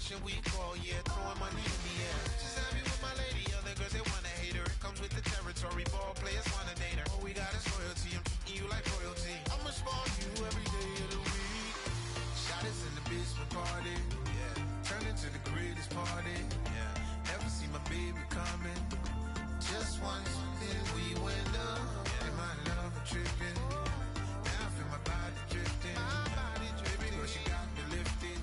Wishing we call, yeah, throwing money in the air. She's happy with my lady, other girls they wanna hate her. It comes with the territory, ball players wanna date her. All we got is loyalty, I'm treating you like royalty. I'ma spoil you every day of the week. Shot us in the basement party, yeah. Turn into the greatest party, yeah. Never see my baby coming. Just once, then we went up. Yeah. My love a tripping. Now I feel my body drifting. My body drifting. Girl, she got me lifted.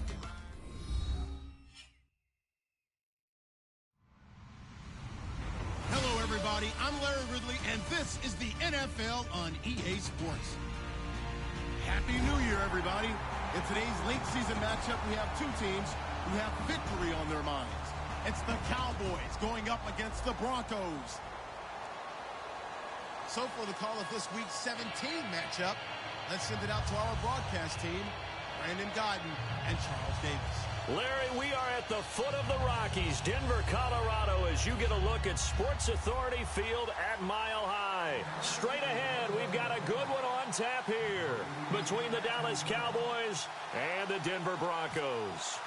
Hello, everybody. I'm Larry Ridley, and this is the NFL on EA Sports. Happy New Year, everybody. In today's late season matchup, we have two teams who have victory on their minds. It's the Cowboys going up against the Broncos. So for the call of this week's 17 matchup, let's send it out to our broadcast team, Brandon Godden and Charles Davis. Larry, we are at the foot of the Rockies, Denver, Colorado, as you get a look at Sports Authority Field at Mile High. Straight ahead, we've got a good one on tap here between the Dallas Cowboys and the Denver Broncos.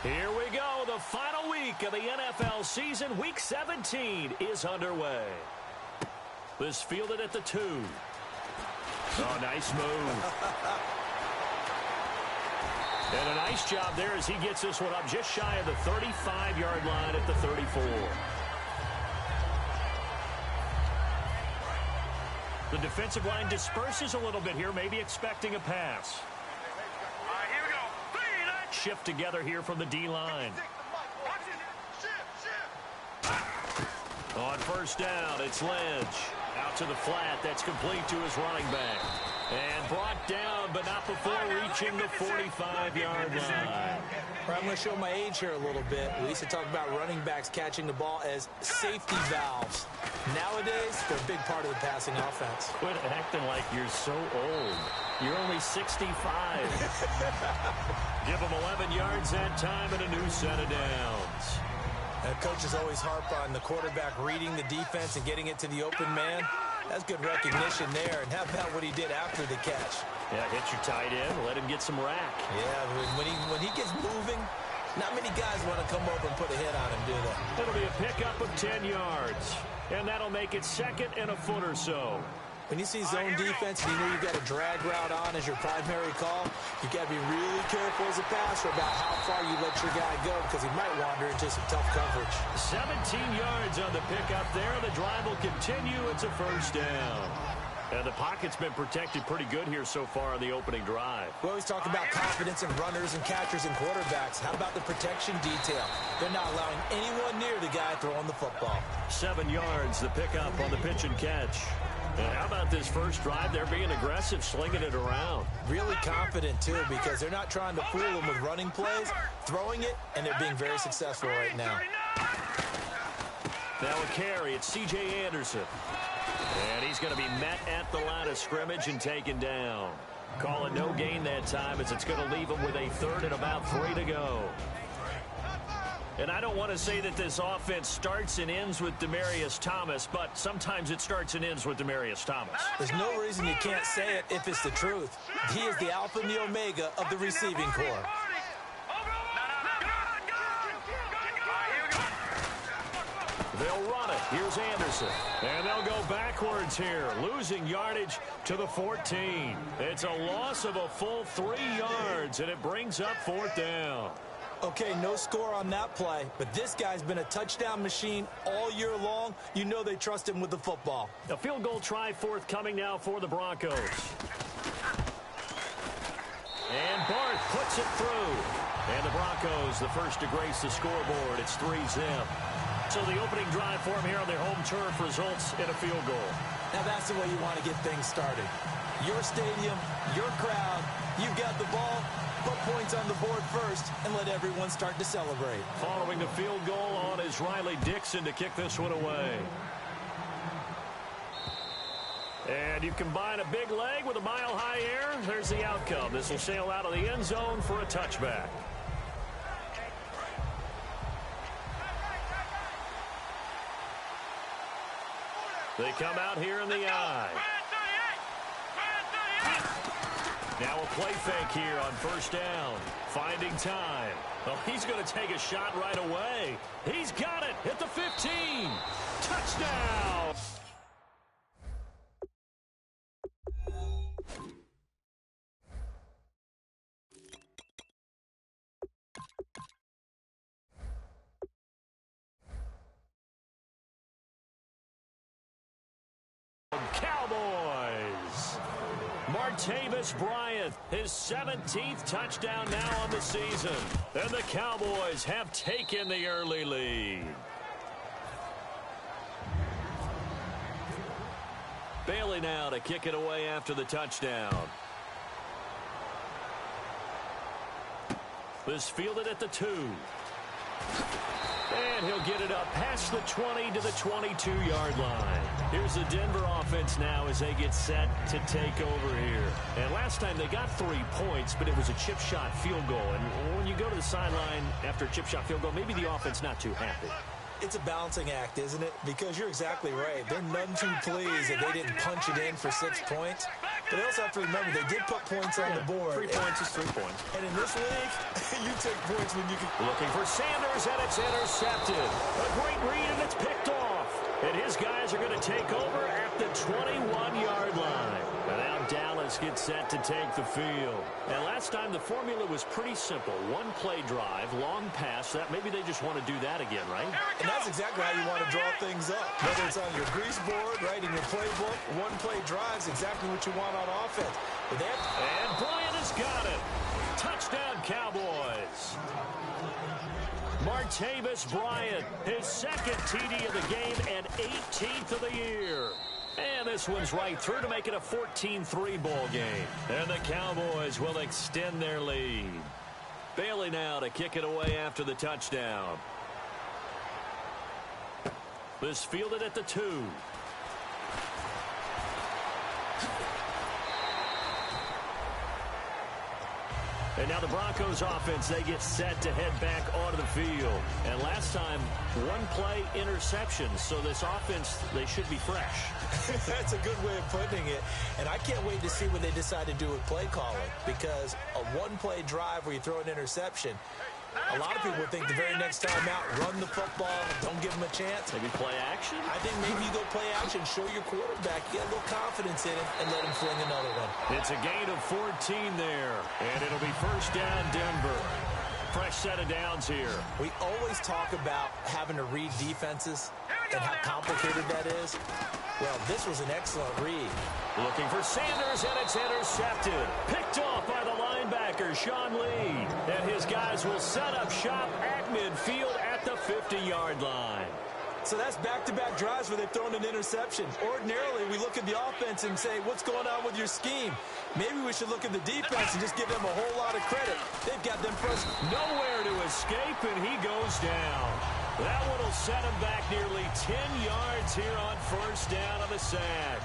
Here we go. The final week of the NFL season, Week 17, is underway. This fielded at the 2. Oh, nice move. And a nice job there as he gets this one up just shy of the 35-yard line at the 34. The defensive line disperses a little bit here, maybe expecting a pass. Here we go. Shift together here from the D-line. On first down, it's Lynch. Out to the flat. That's complete to his running back. And brought down, but not before reaching the 45-yard line. I'm going to show my age here a little bit. We used to talk about running backs catching the ball as safety valves. Nowadays, they're a big part of the passing offense. Quit acting like you're so old. You're only 65. Give them 11 yards that time and a new set of downs. Coaches always harp on the quarterback reading the defense and getting it to the open man. That's good recognition there. And how about what he did after the catch? Yeah, hit your tight end, let him get some rack. Yeah, when he gets moving, not many guys want to come over and put a hit on him, do they? It'll be a pickup of 10 yards. And that'll make it second and a foot or so. When you see zone defense and you know you've got a drag route on as your primary call, you got to be really careful as a passer about how far you let your guy go because he might wander into some tough coverage. 17 yards on the pickup there. The drive will continue. It's a first down. And the pocket's been protected pretty good here so far on the opening drive. We always talk about confidence in runners and catchers and quarterbacks. How about the protection detail? They're not allowing anyone near the guy throwing the football. 7 yards, the pickup on the pitch and catch. And how about this first drive? They're being aggressive, slinging it around. Really confident, too, because they're not trying to fool them with running plays, throwing it, and they're being very successful right now. Now a carry. It's C.J. Anderson. And he's going to be met at the line of scrimmage and taken down. Call it no gain that time as it's going to leave him with a third and about 3 to go. And I don't want to say that this offense starts and ends with Demaryius Thomas, but sometimes it starts and ends with Demaryius Thomas. There's no reason you can't say it if it's the truth. He is the alpha and the omega of the receiving corps. They'll run it. Here's Anderson. And they'll go backwards here, losing yardage to the 14. It's a loss of a full 3 yards, and it brings up fourth down. Okay, no score on that play, but this guy's been a touchdown machine all year long. You know they trust him with the football. A field goal try forthcoming now for the Broncos. And Barth puts it through. And the Broncos, the first to grace the scoreboard. It's 3-zip. So the opening drive for him here on their home turf results in a field goal. Now that's the way you want to get things started. Your stadium, your crowd, you've got the ball. Put points on the board first and let everyone start to celebrate. Following the field goal on is Riley Dixon to kick this one away. And you combine a big leg with a mile-high air. There's the outcome. This will sail out of the end zone for a touchback. They come out here in the eye. Now a play fake here on first down. Finding time. Oh, he's going to take a shot right away. He's got it at the 15. Touchdown! Cowboys. Martavis Bryant, his 17th touchdown now on the season. And the Cowboys have taken the early lead. Bailey now to kick it away after the touchdown. This fielded at the 2. And he'll get it up past the 20 to the 22-yard line. Here's the Denver offense now as they get set to take over here. And last time they got 3 points, but it was a chip shot field goal. And when you go to the sideline after a chip shot field goal, maybe the offense not too happy. It's a balancing act, isn't it? Because you're exactly right. They're none too pleased that they didn't punch it in for 6 points. But they also have to remember they did put points on the board. 3 points is 3 points. And in this league, you take points when you can. Looking for Sanders, and it's intercepted. A great read, and it's picked off. And his guys are going to take over at the 21-yard line. And now Dallas gets set to take the field. And last time the formula was pretty simple. 1 play drive, long pass. That maybe they just want to do that again, right? And that's exactly how you want to draw things up. Whether it's on your grease board, right, in your playbook, 1 play drive is exactly what you want on offense. But and Bryant has got it. Touchdown, Cowboys. Martavis Bryant, his 2nd TD of the game and 18th of the year. And this one's right through to make it a 14-3 ball game. And the Cowboys will extend their lead. Bailey now to kick it away after the touchdown. This fielded at the 2. And now the Broncos offense, they get set to head back onto the field. And last time, 1 play interception. So this offense, they should be fresh. That's a good way of putting it. And I can't wait to see what they decide to do with play calling. Because a 1-play drive where you throw an interception, a lot of people think the very next time out, run the football, don't give them a chance. Maybe play action? I think maybe you go play action, show your quarterback, get a little confidence in him, and let him fling another one. It's a gain of 14 there, and it'll be first down Denver. Fresh set of downs here. We always talk about having to read defenses and how complicated that is. Well, this was an excellent read. Looking for Sanders, and it's intercepted. Picked off by the linebacker, Sean Lee. And his guys will set up shop at midfield at the 50-yard line. So that's back-to-back drives where they've thrown an interception. Ordinarily, we look at the offense and say, what's going on with your scheme? Maybe we should look at the defense and just give them a whole lot of credit. They've got them first. Nowhere to escape, and he goes down. That one will set him back nearly 10 yards here on first down on the sack.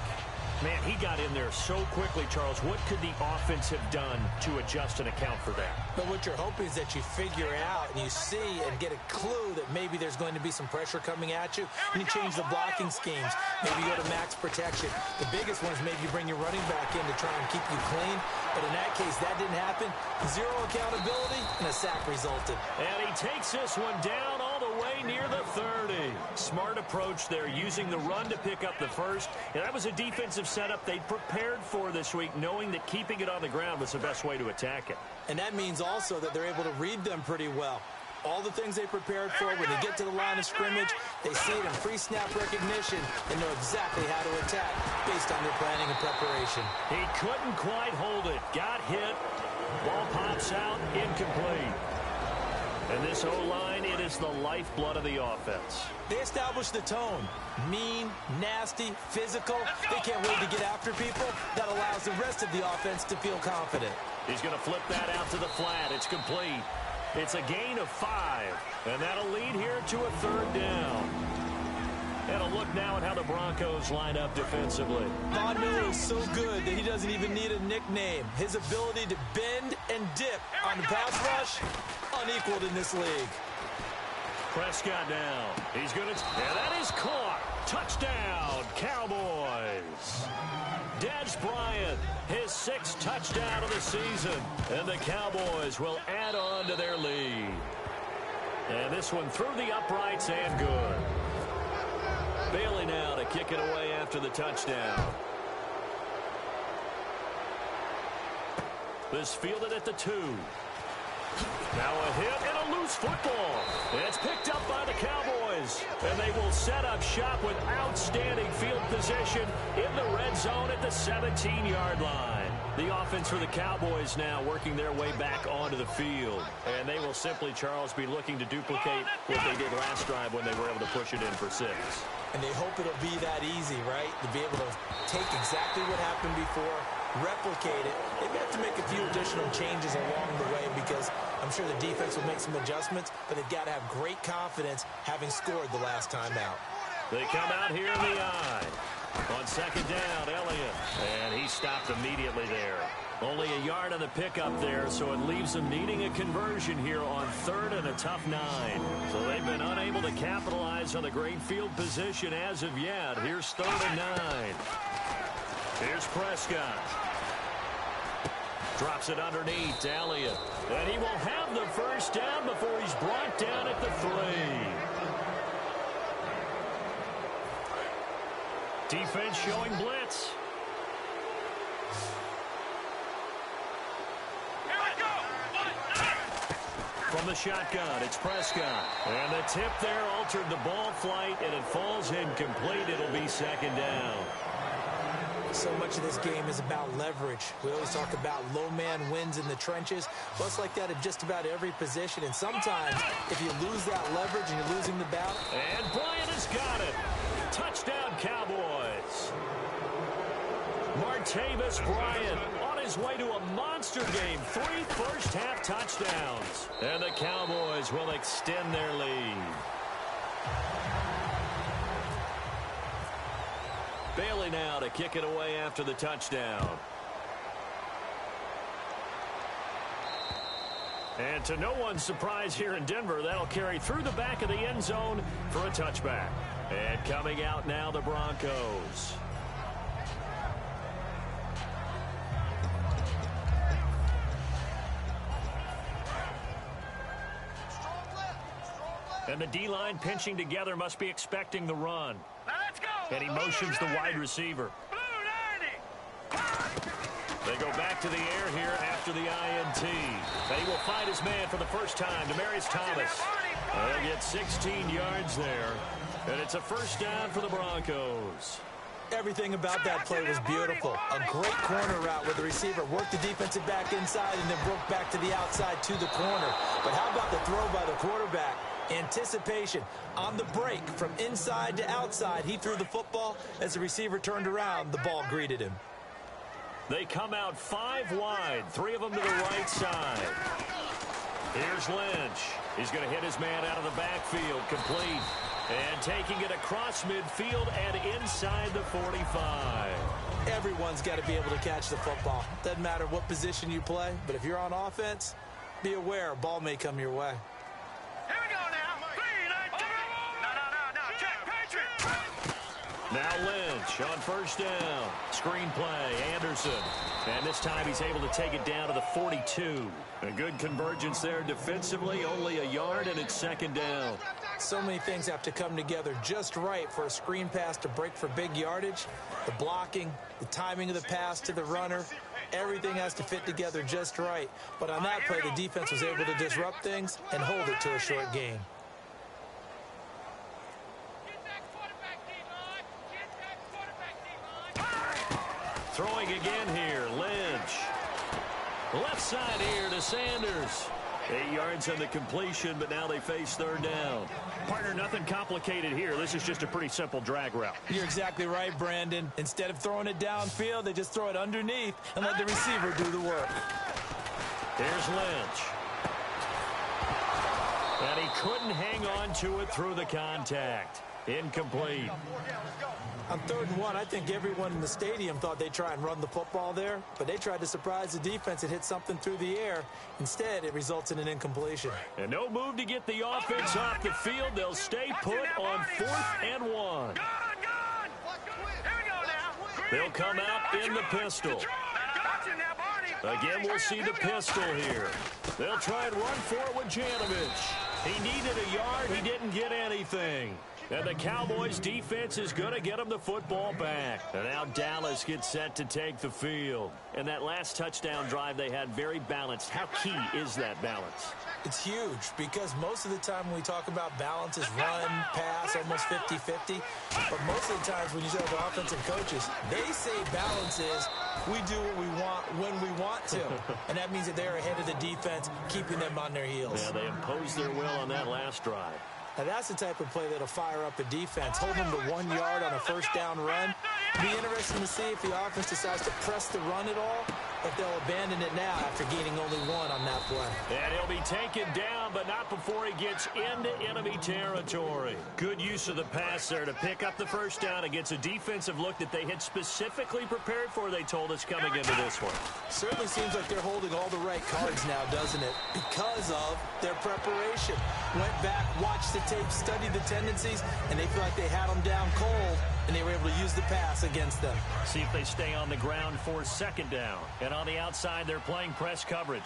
Man, he got in there so quickly, Charles. What could the offense have done to adjust and account for that? But what you're hoping is that you figure out and you see and get a clue that maybe there's going to be some pressure coming at you, and you change the blocking schemes. Maybe you go to max protection. The biggest one is maybe you bring your running back in to try and keep you clean. But in that case, that didn't happen. 0 accountability, and a sack resulted. And he takes this one down all the way near the 30. Smart approach there, using the run to pick up the first. And that was a defensive setup they'd prepared for this week, knowing that keeping it on the ground was the best way to attack it. And that means also that they're able to read them pretty well. All the things they prepared for, when they get to the line of scrimmage, they see it in pre-snap recognition and know exactly how to attack based on their planning and preparation. He couldn't quite hold it. Got hit. Ball pops out. Incomplete. And this O-line, it is the lifeblood of the offense. They establish the tone. Mean, nasty, physical. They can't wait to get after people. That allows the rest of the offense to feel confident. He's going to flip that out to the flat. It's complete. It's a gain of 5. And that'll lead here to a 3rd down. And a look now at how the Broncos line up defensively. Von Miller is so good that he doesn't even need a nickname. His ability to bend and dip on the pass rush, unequaled in this league. Prescott down. He's going to... And that is caught. Touchdown, Cowboys. Dez Bryant, his 6th touchdown of the season. And the Cowboys will add on to their lead. And this one through the uprights and good. Bailey now to kick it away after the touchdown. This fielded at the 2. Now a hit and a loose football. It's picked up by the Cowboys. And they will set up shop with outstanding field position in the red zone at the 17-yard line. The offense for the Cowboys now working their way back onto the field. And they will simply, Charles, be looking to duplicate what they did last drive when they were able to push it in for 6. And they hope it'll be that easy, right? To be able to take exactly what happened before, replicate it. They may have to make a few additional changes along the way because I'm sure the defense will make some adjustments, but they've got to have great confidence having scored the last time out. They come out here in the eye. On 2nd down, Elliott. And he stopped immediately there. Only a yard on the pickup there, so it leaves them needing a conversion here on 3rd and a tough 9. So they've been unable to capitalize on the great field position as of yet. Here's 3rd and 9. Here's Prescott. Drops it underneath to Elliott. And he will have the first down before he's brought down at the 3. Defense showing blitz. From the shotgun, it's Prescott. And the tip there altered the ball flight, and it falls incomplete. It'll be 2nd down. So much of this game is about leverage. We always talk about low man wins in the trenches. Well, it's like that at just about every position. And sometimes, if you lose that leverage and you're losing the battle. And Bryant has got it. Touchdown, Cowboys. Martavis Bryant on his way to a monster game. 3 first-half touchdowns. And the Cowboys will extend their lead. Bailey now to kick it away after the touchdown. And to no one's surprise here in Denver, that'll carry through the back of the end zone for a touchback. And coming out now, the Broncos. And the D-line pinching together must be expecting the run. Let's go. And he motions the wide receiver. They go back to the air here after the INT. And he will find his man for the first time, Demaryius Thomas. They'll get 16 yards there. And it's a first down for the Broncos. Everything about that play was beautiful. A great corner route where the receiver worked the defensive back inside and then broke back to the outside to the corner. But how about the throw by the quarterback? Anticipation on the break from inside to outside. He threw the football. As the receiver turned around, the ball greeted him. They come out 5 wide, 3 of them to the right side. Here's Lynch. He's going to hit his man out of the backfield, complete. And taking it across midfield and inside the 45. Everyone's got to be able to catch the football. Doesn't matter what position you play, but if you're on offense, be aware a ball may come your way. Here we go now. 3, 9, 2. No. Check, Patriot. Now Lynch on first down. Screen play, Anderson. And this time he's able to take it down to the 42. A good convergence there defensively, only a yard, and it's 2nd down. So many things have to come together just right for a screen pass to break for big yardage. The blocking, the timing of the pass to the runner, everything has to fit together just right. But on that play, the defense was able to disrupt things and hold it to a short gain. Throwing again here, Lynch. Left side here to Sanders. 8 yards on the completion, but now they face 3rd down. Partner, nothing complicated here. This is just a pretty simple drag route. You're exactly right, Brandon. Instead of throwing it downfield, they just throw it underneath and let the receiver do the work. Here's Lynch. And he couldn't hang on to it through the contact. Incomplete. On 3rd and 1, I think everyone in the stadium thought they'd try and run the football there, but they tried to surprise the defense and hit something through the air. Instead, it results in an incompletion. And no move to get the offense off the field. They'll stay put on 4th and 1. They'll come out in the pistol. Again, we'll see the pistol here. They'll try and run for it with Janovich. He needed a yard. He didn't get anything. And the Cowboys defense is going to get him the football back. And now Dallas gets set to take the field. And that last touchdown drive they had very balanced. How key is that balance? It's huge because most of the time when we talk about balance is run, pass, almost 50-50. But most of the times when you talk about offensive coaches, they say balance is we do what we want when we want to. And that means that they're ahead of the defense, keeping them on their heels. Yeah, they imposed their will on that last drive. Now, that's the type of play that'll fire up a defense. Hold them to 1 yard on a first down run. It'll be interesting to see if the offense decides to press the run at all, if they'll abandon it now after gaining only 1 on that play. And he'll be taken down, but not before he gets into enemy territory. Good use of the pass there to pick up the first down against a defensive look that they had specifically prepared for, they told us, coming into this one. Certainly seems like they're holding all the right cards now, doesn't it? Because of their preparation. Went back, watched the tape, studied the tendencies, and they feel like they had them down cold, and they were able to use the pass against them. See if they stay on the ground for second down. And on the outside, they're playing press coverage.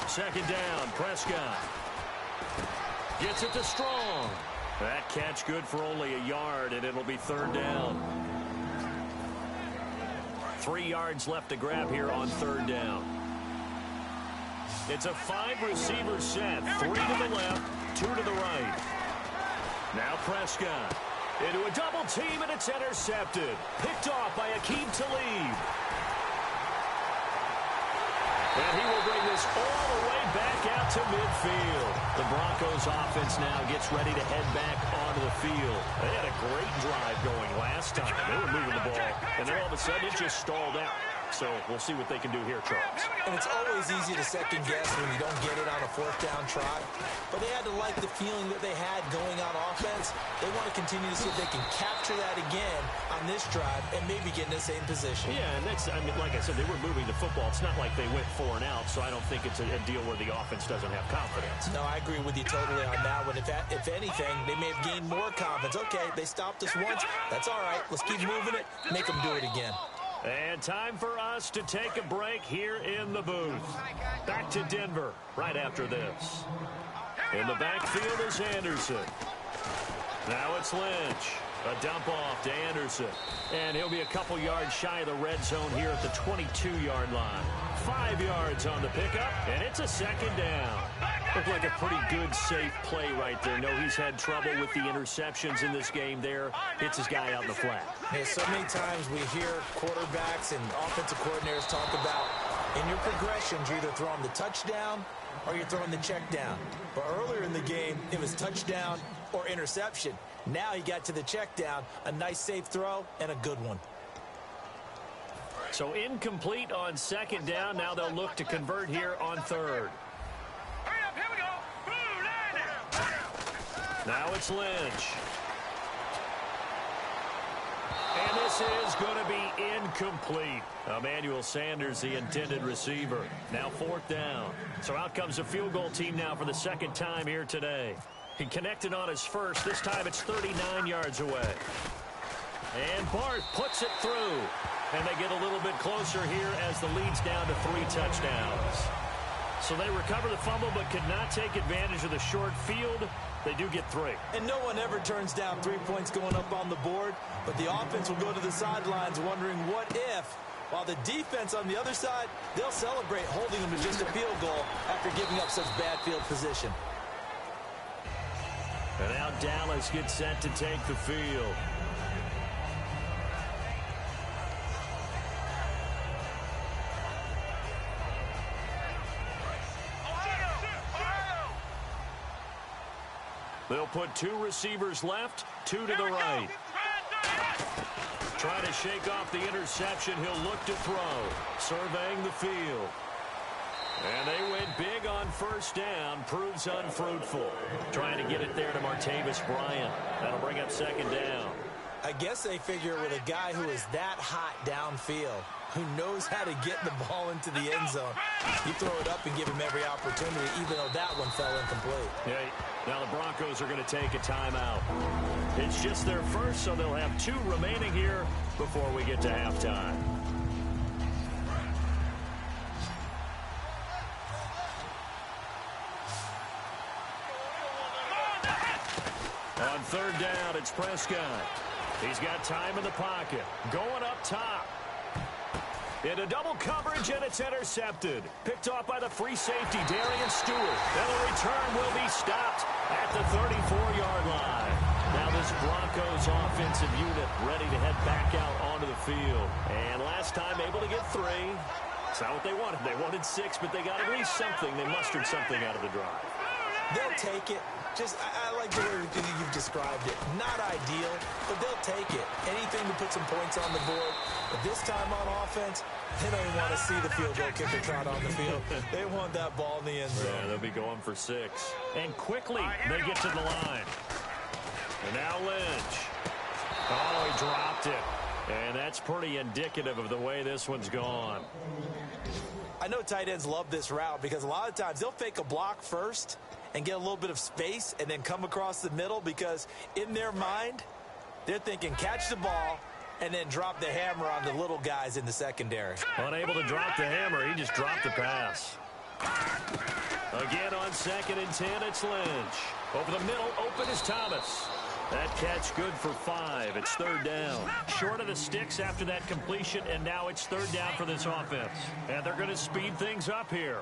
Second down, Prescott. Gets it to Strong. That catch good for only a yard, and it'll be third down. 3 yards left to grab here on third down. It's a 5-receiver set. 3 to the left, 2 to the right. Now Prescott into a double team, and it's intercepted. Picked off by Akeem Talib. And he will bring this all the way back out to midfield. The Broncos offense now gets ready to head back onto the field. They had a great drive going last time. They were moving the ball, and then all of a sudden it just stalled out. So we'll see what they can do here, Charles. And it's always easy to second guess when you don't get it on a fourth down try. But they had to like the feeling that they had going on offense. They want to continue to see if they can capture that again on this drive and maybe get in the same position. Yeah, and that's, I mean, like I said, they were moving the football. It's not like they went 4 and out, so I don't think it's a deal where the offense doesn't have confidence. No, I agree with you totally on that one. If anything, they may have gained more confidence. Okay, they stopped us once. That's all right. Let's keep moving it. Make them do it again. And time for us to take a break here in the booth. Back to Denver right after this. In the backfield is Anderson. Now it's Lynch. A dump off to Anderson. And he'll be a couple yards shy of the red zone here at the 22-yard line. 5 yards on the pickup, and it's a second down. Looked like a pretty good, safe play right there. No, he's had trouble with the interceptions in this game there. Hits his guy out in the flat. Yeah, so many times we hear quarterbacks and offensive coordinators talk about in your progressions, you're either throwing the touchdown or you're throwing the check down. But earlier in the game, it was touchdown or interception. Now he got to the check down, a nice safe throw, and a good one. So incomplete on second down. Now they'll look to convert here on third. Now it's Lynch. And this is going to be incomplete. Emmanuel Sanders, the intended receiver. Now fourth down. So out comes the field goal team now for the second time here today. He connected on his first. This time it's 39 yards away. And Barth puts it through. And they get a little bit closer here as the lead's down to 3 touchdowns. So they recover the fumble but could not take advantage of the short field. They do get 3. And no one ever turns down 3 points going up on the board, but the offense will go to the sidelines wondering what if, while the defense on the other side, they'll celebrate holding them to just a field goal after giving up such bad field position. And now Dallas gets set to take the field. They'll put 2 receivers left, 2 to the right. Trying to shake off the interception. He'll look to throw. Surveying the field. And they went big on first down. Proves unfruitful. Trying to get it there to Martavis Bryant. That'll bring up second down. I guess they figure with a guy who is that hot downfield, who knows how to get the ball into the end zone, you throw it up and give him every opportunity, even though that one fell incomplete. Yeah, now the Broncos are going to take a timeout. It's just their first, so they'll have 2 remaining here before we get to halftime. On third down, it's Prescott. He's got time in the pocket. Going up top. Into double coverage, and it's intercepted. Picked off by the free safety, Darian Stewart. And the return will be stopped at the 34-yard line. Now this Broncos offensive unit ready to head back out onto the field. And last time able to get 3. That's not what they wanted. They wanted 6, but they got at least something. They mustered something out of the drive. They'll take it. I like the way you've described it. Not ideal, but they'll take it. Anything to put some points on the board. But this time on offense, they don't even want to see the field goal kicker trot on the field. They want that ball in the end zone. Yeah, they'll be going for 6. And quickly, they get to the line. And now Lynch. Oh, he dropped it. And that's pretty indicative of the way this one's gone. I know tight ends love this route because a lot of times they'll fake a block first and get a little bit of space and then come across the middle because in their mind, they're thinking catch the ball and then drop the hammer on the little guys in the secondary. Unable to drop the hammer, he just dropped the pass. Again on 2nd and 10, it's Lynch. Over the middle, open is Thomas. That catch good for 5. It's third down. Short of the sticks after that completion, and now it's third down for this offense. And they're going to speed things up here.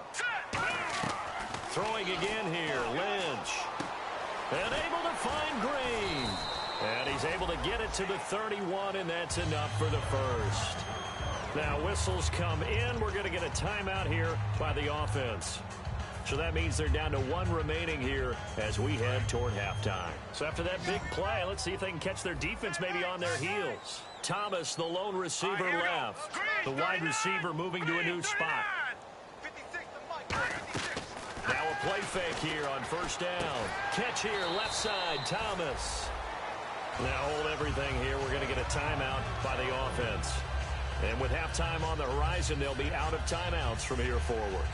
Throwing again here, Lynch. And able to find Green. And he's able to get it to the 31, and that's enough for the first. Now whistles come in. We're going to get a timeout here by the offense. So that means they're down to 1 remaining here as we head toward halftime. So after that big play, let's see if they can catch their defense maybe on their heels. Thomas, the lone receiver, left. The wide receiver moving to a new spot. Now a play fake here on first down. Catch here, left side, Thomas. Now hold everything here. We're going to get a timeout by the offense. And with halftime on the horizon, they'll be out of timeouts from here forward.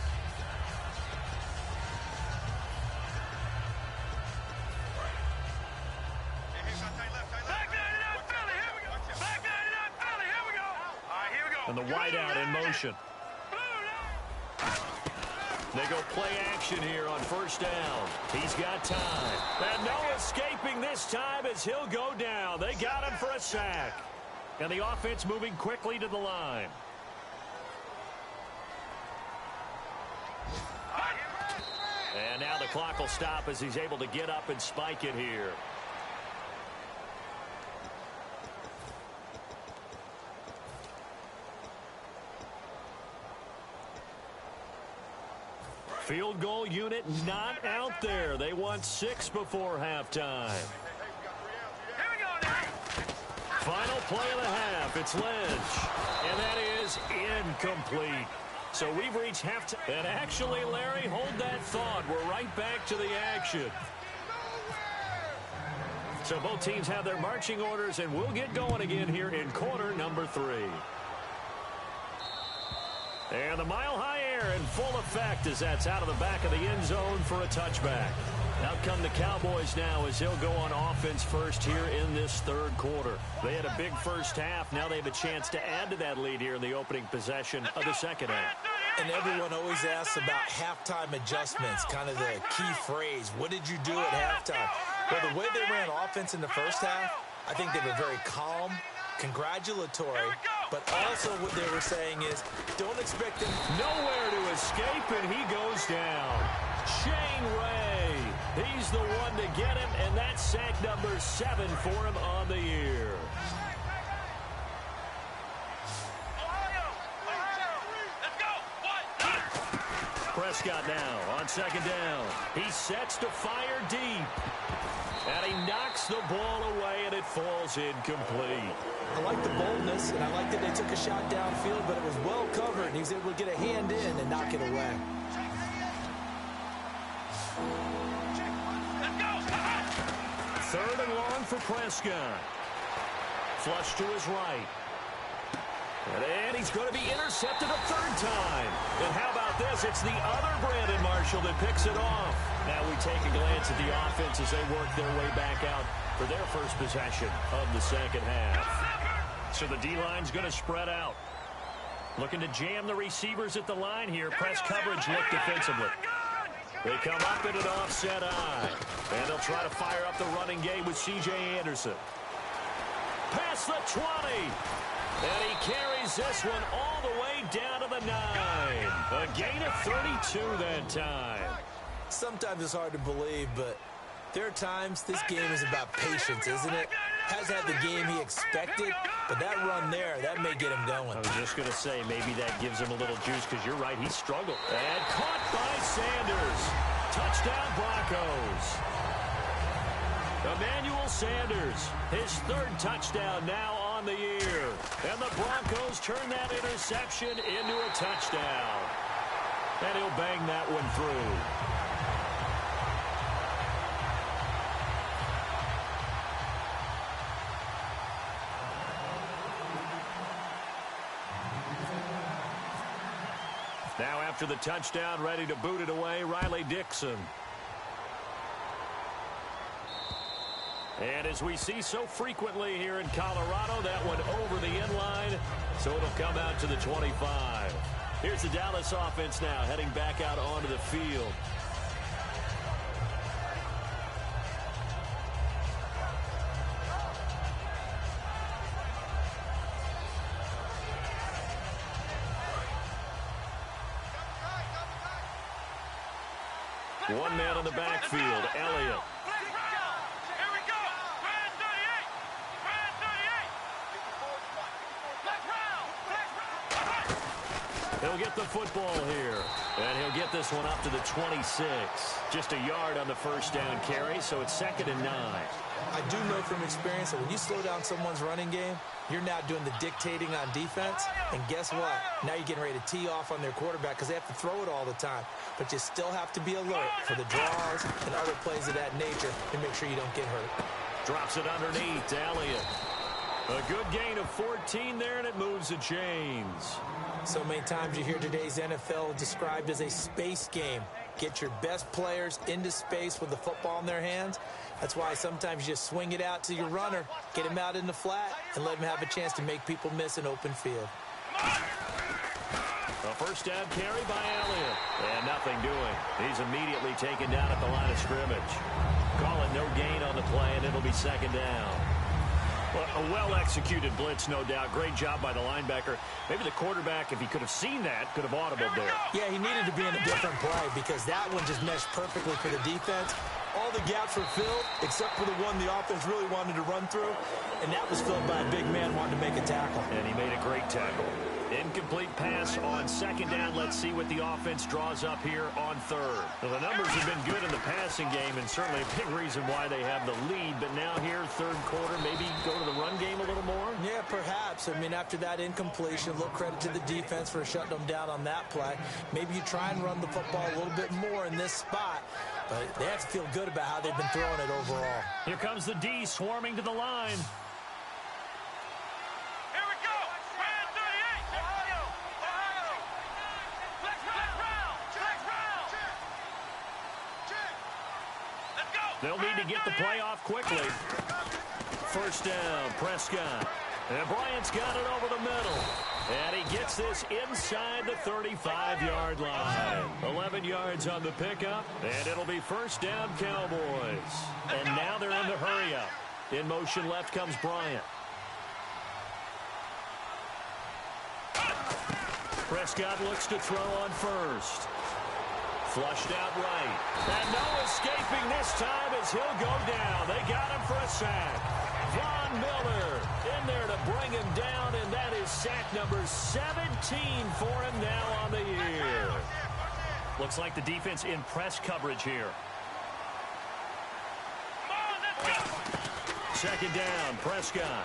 And the wideout in motion. They go play action here on first down. He's got time. And no escaping this time as he'll go down. They got him for a sack. And the offense moving quickly to the line. And now the clock will stop as he's able to get up and spike it here. Field goal unit not out there. They want 6 before halftime. Final play of the half. It's Lynch. And that is incomplete. So we've reached halftime. And actually, Larry, hold that thought. We're right back to the action. So both teams have their marching orders, and we'll get going again here in quarter number 3. And the mile-high air in full effect as that's out of the back of the end zone for a touchback. Out come the Cowboys now as they'll go on offense first here in this third quarter. They had a big first half. Now they have a chance to add to that lead here in the opening possession of the second half. And everyone always asks about halftime adjustments, kind of the key phrase. What did you do at halftime? Well, the way they ran offense in the first half, I think they were very calm, congratulatory, but also what they were saying is don't expect him. Nowhere to escape, and he goes down. Shane Ray, he's the one to get him, and that's sack number 7 for him on the year. Prescott now on second down. He sets to fire deep. And he knocks the ball away, and it falls incomplete. I like the boldness, and I like that they took a shot downfield, but it was well covered, and he was able to get a hand in and knock it away. Third and long for Prescott. Flush to his right. And he's going to be intercepted a third time. And how about this? It's the other Brandon Marshall that picks it off. Now we take a glance at the offense as they work their way back out for their first possession of the second half. So the D-line's going to spread out. Looking to jam the receivers at the line here. Press coverage look defensively. They come up in an offset eye. And they'll try to fire up the running game with C.J. Anderson. Past the 20. And he carries this one all the way down to the 9. A gain of 32 that time. Sometimes it's hard to believe, but there are times this game is about patience, isn't it? Hasn't had the game he expected, but that run there, that may get him going. I was just going to say, maybe that gives him a little juice, because you're right, he struggled. And caught by Sanders. Touchdown, Broncos. Emmanuel Sanders, his third touchdown now on the year. And the Broncos turn that interception into a touchdown. And he'll bang that one through. Now after the touchdown, ready to boot it away, Riley Dixon. And as we see so frequently here in Colorado, that one over the end line, so it'll come out to the 25. Here's the Dallas offense now, heading back out onto the field. One man in the backfield, Elliott. He'll get the football here, and he'll get this one up to the 26. Just a yard on the first down carry, so it's 2nd and 9. I do know from experience that when you slow down someone's running game, you're now doing the dictating on defense, and guess what? Now you're getting ready to tee off on their quarterback because they have to throw it all the time. But you still have to be alert for the draws and other plays of that nature and make sure you don't get hurt. Drops it underneath to Elliott. A good gain of 14 there, and it moves the chains. So many times you hear today's NFL described as a space game. Get your best players into space with the football in their hands. That's why sometimes you just swing it out to your runner, get him out in the flat, and let him have a chance to make people miss an open field. A first down carry by Elliott. And nothing doing. He's immediately taken down at the line of scrimmage. Call it no gain on the play, and it'll be 2nd down. Well, a well-executed blitz, no doubt. Great job by the linebacker. Maybe the quarterback, if he could have seen that, could have audibled there. Yeah, he needed to be in a different play because that one just meshed perfectly for the defense. All the gaps were filled except for the one the offense really wanted to run through, and that was filled by a big man wanting to make a tackle. And he made a great tackle. Incomplete pass on 2nd down. Let's see what the offense draws up here on 3rd. Well, the numbers have been good in the passing game, and certainly a big reason why they have the lead. But now here, 3rd quarter, maybe go to the run game a little more? Yeah, perhaps. I mean, after that incompletion, look, credit to the defense for shutting them down on that play. Maybe you try and run the football a little bit more in this spot. But they have to feel good about how they've been throwing it overall. Here comes the D swarming to the line. They'll need to get the play off quickly. First down, Prescott. And Bryant's got it over the middle. And he gets this inside the 35-yard line. 11 yards on the pickup, and it'll be first down, Cowboys. And now they're in the hurry-up. In motion left comes Bryant. Prescott looks to throw on first. Flushed out right. And no escaping this time as he'll go down. They got him for a sack. Von Miller in there to bring him down, and that is sack number 17 for him now on the year. Looks like the defense in press coverage here. 2nd down, Prescott.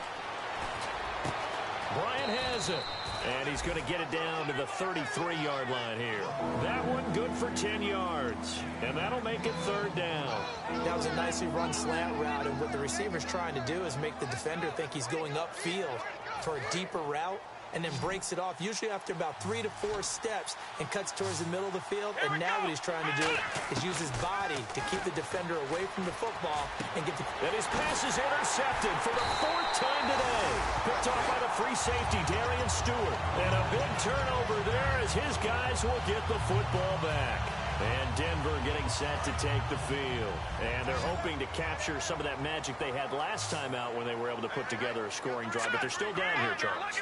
Bryant has it. And he's going to get it down to the 33-yard line here. That one good for 10 yards. yards. And that'll make it 3rd down. That was a nicely run slant route, and what the receiver's trying to do is make the defender think he's going upfield for a deeper route, and then breaks it off, usually after about 3 to 4 steps, and cuts towards the middle of the field. And now what he's trying to do is use his body to keep the defender away from the football and get the... And his pass is intercepted for the 4th time today. Picked off by the free safety, Darian Stewart. And a big turnover there as his guys will get the football back. And Denver getting set to take the field. And they're hoping to capture some of that magic they had last time out when they were able to put together a scoring drive. But they're still down here, Charles.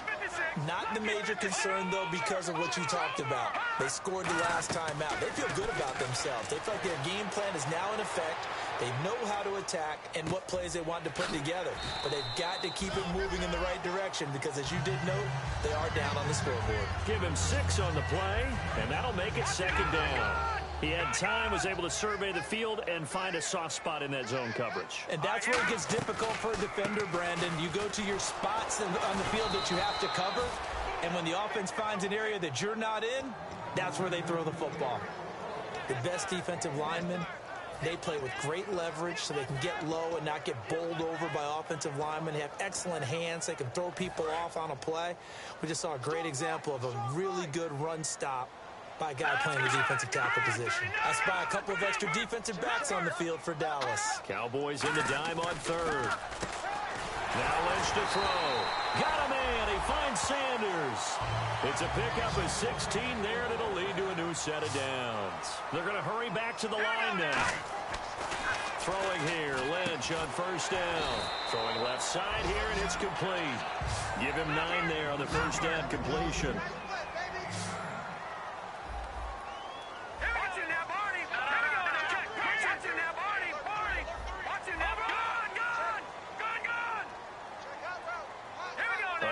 Not the major concern, though, because of what you talked about. They scored the last time out. They feel good about themselves. They feel like their game plan is now in effect. They know how to attack and what plays they want to put together. But they've got to keep it moving in the right direction because, as you did note, they are down on the scoreboard. Give him 6 on the play, and that'll make it 2nd down. He had time, was able to survey the field and find a soft spot in that zone coverage. And that's where it gets difficult for a defender, Brandon. You go to your spots on the field that you have to cover, and when the offense finds an area that you're not in, that's where they throw the football. The best defensive linemen, they play with great leverage so they can get low and not get bowled over by offensive linemen. They have excellent hands. They can throw people off on a play. We just saw a great example of a really good run stop by a guy playing the defensive tackle position. I spy a couple of extra defensive backs on the field for Dallas. Cowboys in the dime on 3rd. Now Lynch to throw. Got a man. He finds Sanders. It's a pickup of 16 there, and it'll lead to a new set of downs. They're going to hurry back to the line now. Throwing here, Lynch on 1st down. Throwing left side here, and it's complete. Give him 9 there on the 1st down completion.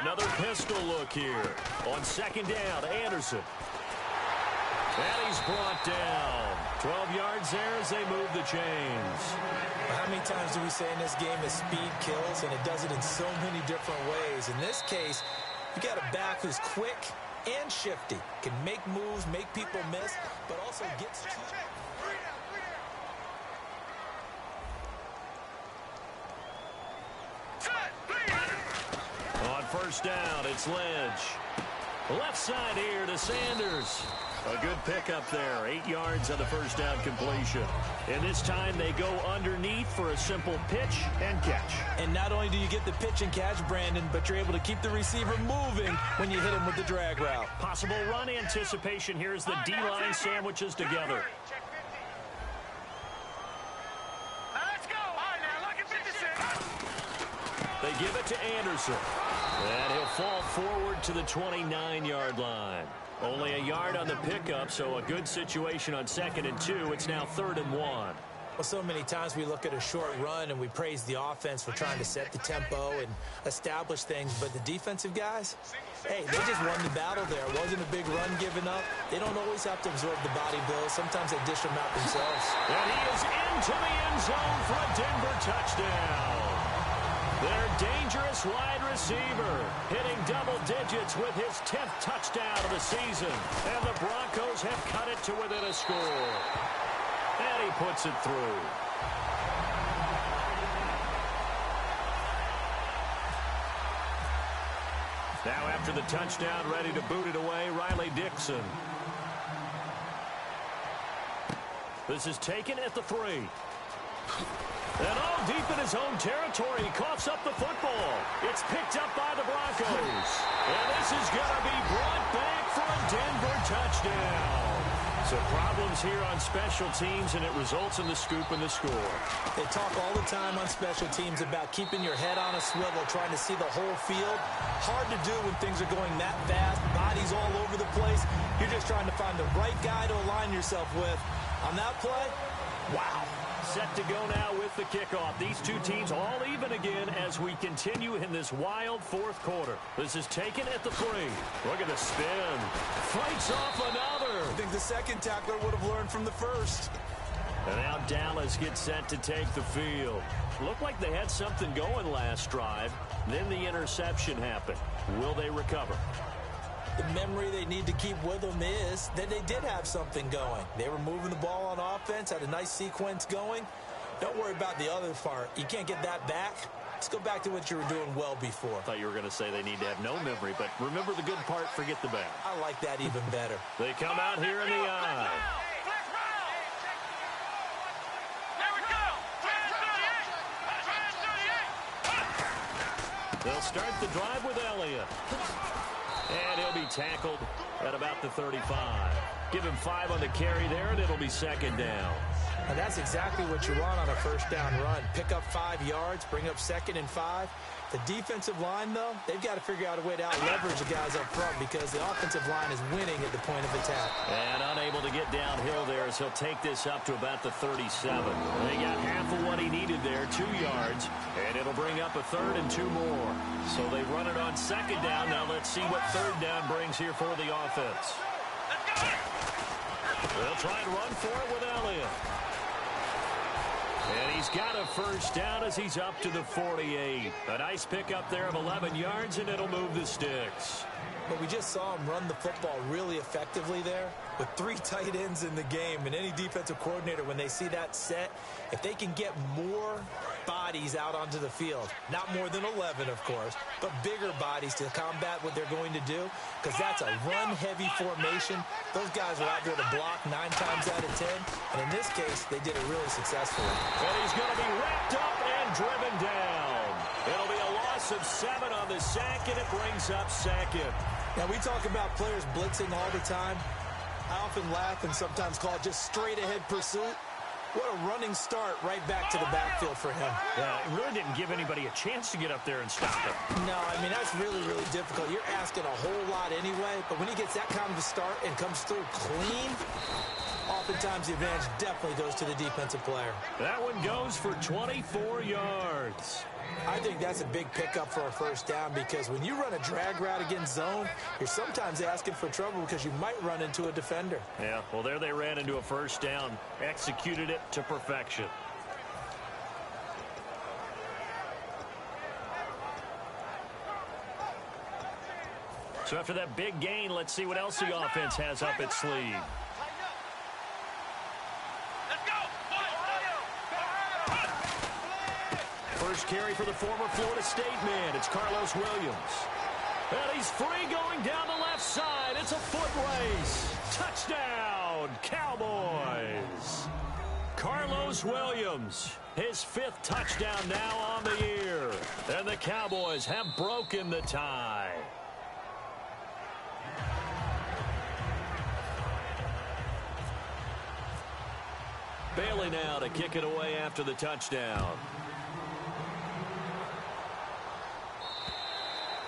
Another pistol look here on 2nd down. Anderson. And he's brought down. 12 yards there as they move the chains. How many times do we say in this game that speed kills, and it does it in so many different ways? In this case, you got a back who's quick and shifty, can make moves, make people miss, but also gets to... On 1st down, it's Lynch. Left side here to Sanders. A good pickup there. 8 yards on the 1st down completion. And this time they go underneath for a simple pitch and catch. And not only do you get the pitch and catch, Brandon, but you're able to keep the receiver moving when you hit him with the drag route. Possible run anticipation here as the D-line sandwiches together. They give it to Anderson. And he'll fall forward to the 29-yard line. Only a yard on the pickup, so a good situation on 2nd and 2. It's now 3rd and 1. Well, so many times we look at a short run and we praise the offense for trying to set the tempo and establish things, but the defensive guys, hey, they just won the battle there. It wasn't a big run given up. They don't always have to absorb the body blows. Sometimes they dish them out themselves. And he is into the end zone for a Denver touchdown. Their dangerous wide receiver hitting double digits with his 10th touchdown of the season. And the Broncos have cut it to within a score. And he puts it through. Now after the touchdown, ready to boot it away, Riley Dixon. This is taken at the 3. And all deep in his own territory, he coughs up the football. It's picked up by the Broncos. And this is going to be brought back for a Denver touchdown. So problems here on special teams, and it results in the scoop and the score. They talk all the time on special teams about keeping your head on a swivel, trying to see the whole field. Hard to do when things are going that fast, bodies all over the place. You're just trying to find the right guy to align yourself with. On that play, wow. Set to go now with the kickoff. These two teams all even again as we continue in this wild 4th quarter. This is taken at the 3. Look at the spin. Fights off another. I think the second tackler would have learned from the first. And now Dallas gets set to take the field. Looked like they had something going last drive. Then the interception happened. Will they recover? The memory they need to keep with them is that they did have something going. They were moving the ball on offense had a nice sequence going. Don't worry about the other part. You can't get that back. Let's go back to what you were doing well before. I thought you were going to say they need to have no memory, but remember the good part, forget the bad. I like that even better. They come out here in the eye. They'll start the drive with Elliott. And he'll be tackled at about the 35. Give him 5 on the carry there, and it'll be second down. And that's exactly what you want on a first down run. Pick up 5 yards, bring up 2nd and 5. The defensive line, though, they've got to figure out a way to out-leverage the guys up front because the offensive line is winning at the point of attack. And unable to get downhill there as he'll take this up to about the 37. They got half of what he needed there, 2 yards, and it'll bring up a 3rd and 2 more. So they run it on 2nd down. Now let's see what 3rd down brings here for the offense. They'll try and run for it with Elliott. And he's got a first down as he's up to the 48. A nice pickup there of 11 yards, and it'll move the sticks. But we just saw him run the football really effectively there with 3 tight ends in the game. And any defensive coordinator, when they see that set, if they can get more bodies out onto the field, not more than 11, of course, but bigger bodies to combat what they're going to do, because that's a run-heavy formation. Those guys are out there to block 9 times out of 10. And in this case, they did it really successfully. And he's going to be wrapped up and driven down. It'll be a loss of 7 on the sack, and it brings up 2nd. Now, we talk about players blitzing all the time. I often laugh and sometimes call it just straight-ahead pursuit. What a running start right back to the backfield for him. Yeah, it really didn't give anybody a chance to get up there and stop him. No, I mean, that's really, really difficult. You're asking a whole lot anyway, but when he gets that kind of a start and comes through clean, oftentimes the advantage definitely goes to the defensive player. That one goes for 24 yards. I think that's a big pickup for a first down because when you run a drag route against zone, you're sometimes asking for trouble because you might run into a defender. Yeah, well, there they ran into a first down, executed it to perfection. So after that big gain, let's see what else the offense has up its sleeve. First carry for the former Florida State man. It's Carlos Williams. And he's free going down the left side. It's a foot race. Touchdown, Cowboys. Carlos Williams, his 5th touchdown now on the year. And the Cowboys have broken the tie. Bailey now to kick it away after the touchdown.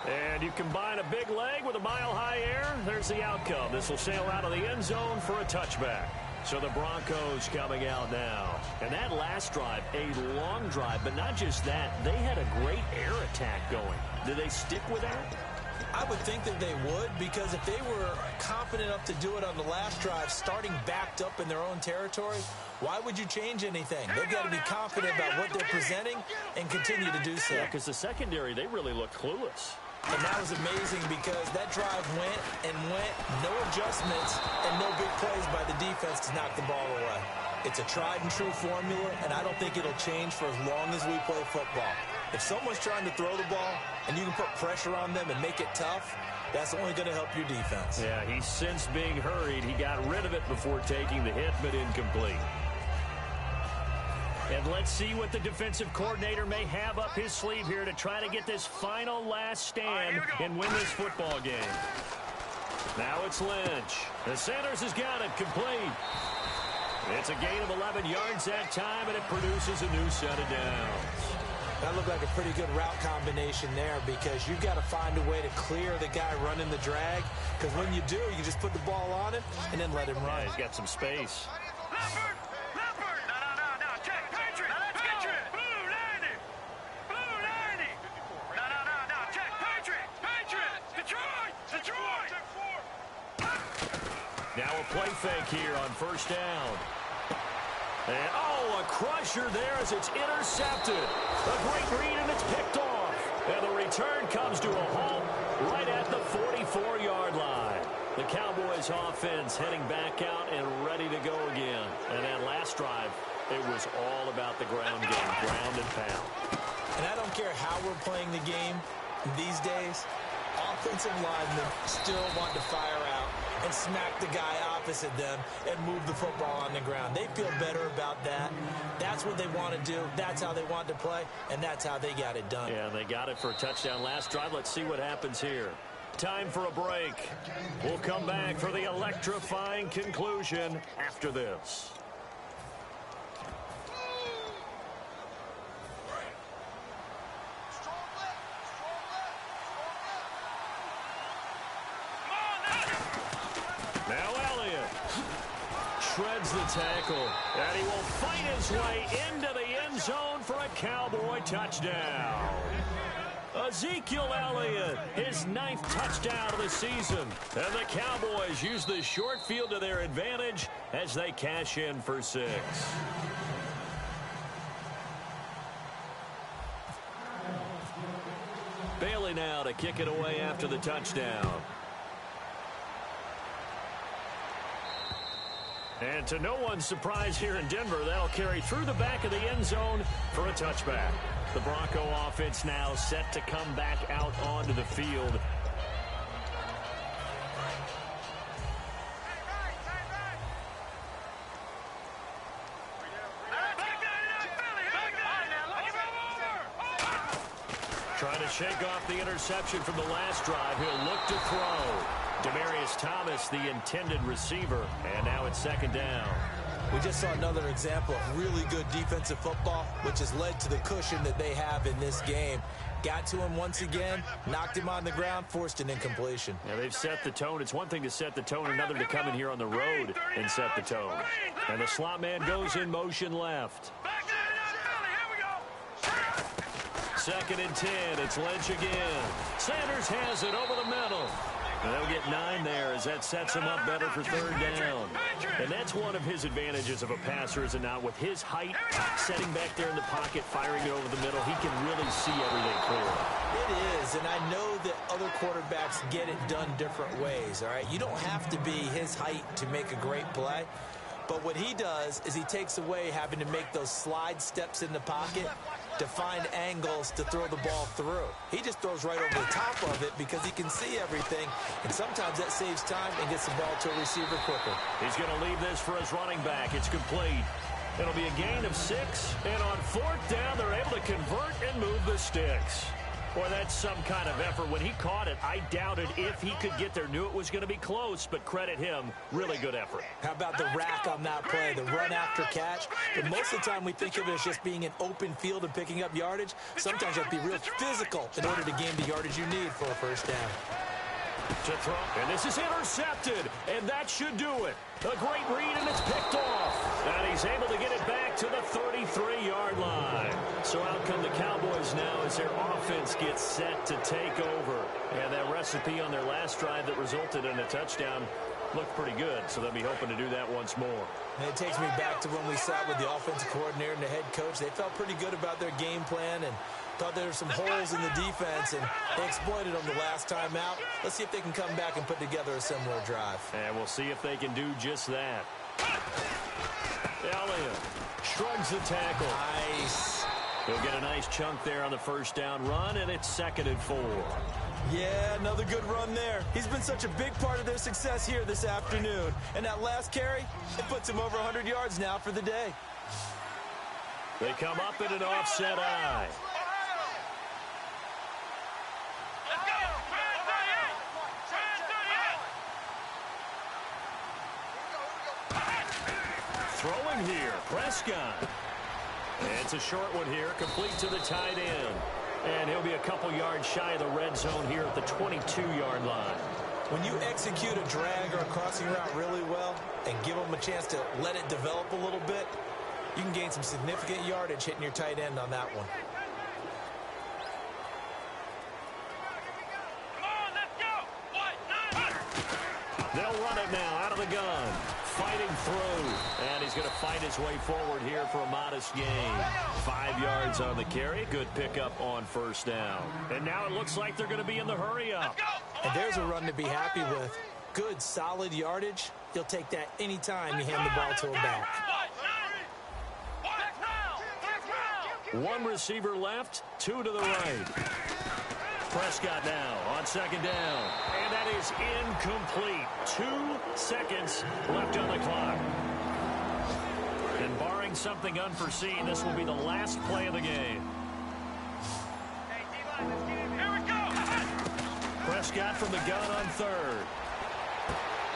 And you combine a big leg with a mile-high air, there's the outcome. This will sail out of the end zone for a touchback. So the Broncos coming out now. And that last drive, a long drive, but not just that. They had a great air attack going. Did they stick with that? I would think that they would, because if they were confident enough to do it on the last drive, starting backed up in their own territory, why would you change anything? They've got to be confident about what they're presenting and continue to do so. Yeah, because the secondary, they really looked clueless. And that was amazing because that drive went and went, no adjustments, and no big plays by the defense to knock the ball away. It's a tried-and-true formula, and I don't think it'll change for as long as we play football. If someone's trying to throw the ball and you can put pressure on them and make it tough, that's only going to help your defense. Yeah, he's since being hurried. He got rid of it before taking the hit, but incomplete. And let's see what the defensive coordinator may have up his sleeve here to try to get this final last stand and win this football game. Now it's Lynch. The Sanders has got it complete. It's a gain of 11 yards that time, and it produces a new set of downs. That looked like a pretty good route combination there because you've got to find a way to clear the guy running the drag, because when you do, you just put the ball on him and then let him run. Yeah, he's got some space. Now a play fake here on first down. And, oh, a crusher there as it's intercepted. A great read, and it's picked off. And the return comes to a halt right at the 44-yard line. The Cowboys offense heading back out and ready to go again. And that last last drive, it was all about the ground game, ground and pound. And I don't care how we're playing the game these days, offensive linemen still want to fire out and smack the guy opposite them and move the football on the ground. They feel better about that. That's what they want to do. That's how they want to play, and that's how they got it done. Yeah, they got it for a touchdown last drive. Let's see what happens here. Time for a break. We'll come back for the electrifying conclusion after this. Now Elliott shreds the tackle, and he will fight his way into the end zone for a Cowboy touchdown. Ezekiel Elliott, his 9th touchdown of the season. And the Cowboys use the short field to their advantage as they cash in for 6. Bailey now to kick it away after the touchdown. And to no one's surprise here in Denver, that'll carry through the back of the end zone for a touchback. The Bronco offense now set to come back out onto the field. Trying to shake off the interception from the last drive. He'll look to throw. Demaryius Thomas, the intended receiver, and now it's 2nd down. We just saw another example of really good defensive football, which has led to the cushion that they have in this game. Got to him once again, knocked him on the ground, forced an incompletion. Yeah, they've set the tone. It's one thing to set the tone, another to come in here on the road and set the tone. And the slot man goes in motion left. 2nd and 10. It's Lynch again. Sanders has it over the middle. And they'll get 9 there as that sets him up better for 3rd down. And that's one of his advantages of a passer, is it not? With his height, setting back there in the pocket, firing it over the middle, he can really see everything clearly. It is, and I know that other quarterbacks get it done different ways, all right? You don't have to be his height to make a great play. But what he does is he takes away having to make those slide steps in the pocket to find angles to throw the ball through. He just throws right over the top of it because he can see everything, and sometimes that saves time and gets the ball to a receiver quicker. He's going to leave this for his running back. It's complete. It'll be a gain of 6, and on 4th down, they're able to convert and move the sticks. Boy, that's some kind of effort. When he caught it, I doubted if he could get there. Knew it was going to be close, but credit him. Really good effort. How about the rack on that play, the run after catch? But most of the time we think of it as just being an open field and picking up yardage. Sometimes you have to be real physical in order to gain the yardage you need for a 1st down. To throw, and this is intercepted, and that should do it. A great read, and it's picked off. And he's able to get it back to the 33-yard line. So out come the Cowboys now as their offense gets set to take over. And that recipe on their last drive that resulted in a touchdown looked pretty good, so they'll be hoping to do that once more. And it takes me back to when we sat with the offensive coordinator and the head coach. They felt pretty good about their game plan and thought there were some holes in the defense, and they exploited them the last time out. Let's see if they can come back and put together a similar drive. And we'll see if they can do just that. Elliott shrugs the tackle. Nice. He'll get a nice chunk there on the 1st down run, and it's 2nd and 4. Yeah, another good run there. He's been such a big part of their success here this afternoon. And that last carry, it puts him over 100 yards now for the day. They come up in an offset eye. Throwing here, Prescott. And it's a short one here, complete to the tight end. And he'll be a couple yards shy of the red zone here at the 22-yard line. When you execute a drag or a crossing route really well and give them a chance to let it develop a little bit, you can gain some significant yardage hitting your tight end on that one. They'll run it now out of the gun. Fighting through. And he's going to fight his way forward here for a modest gain. 5 yards on the carry. Good pickup on 1st down. And now it looks like they're going to be in the hurry up. And there's a run to be happy with. Good, solid yardage. He'll take that anytime you hand the ball to him back. One receiver left, two to the right. Prescott now on second down. And that is incomplete. 2 seconds left on the clock. And barring something unforeseen, this will be the last play of the game. Here we go. Prescott from the gun on third.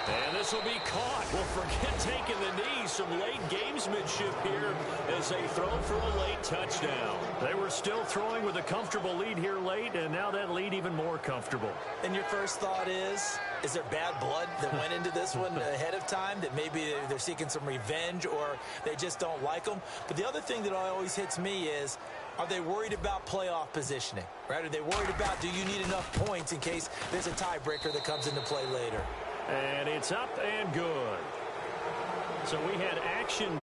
And this will be caught. Well, forget taking the knee. Some late gamesmanship here as they throw for a late touchdown. They were still throwing with a comfortable lead here late, and now that lead even more comfortable. And your first thought is there bad blood that went into this one ahead of time, that maybe they're seeking some revenge or they just don't like them? But the other thing that always hits me is, are they worried about playoff positioning? Right? Are they worried about, do you need enough points in case there's a tiebreaker that comes into play later? And it's up and good. So we had action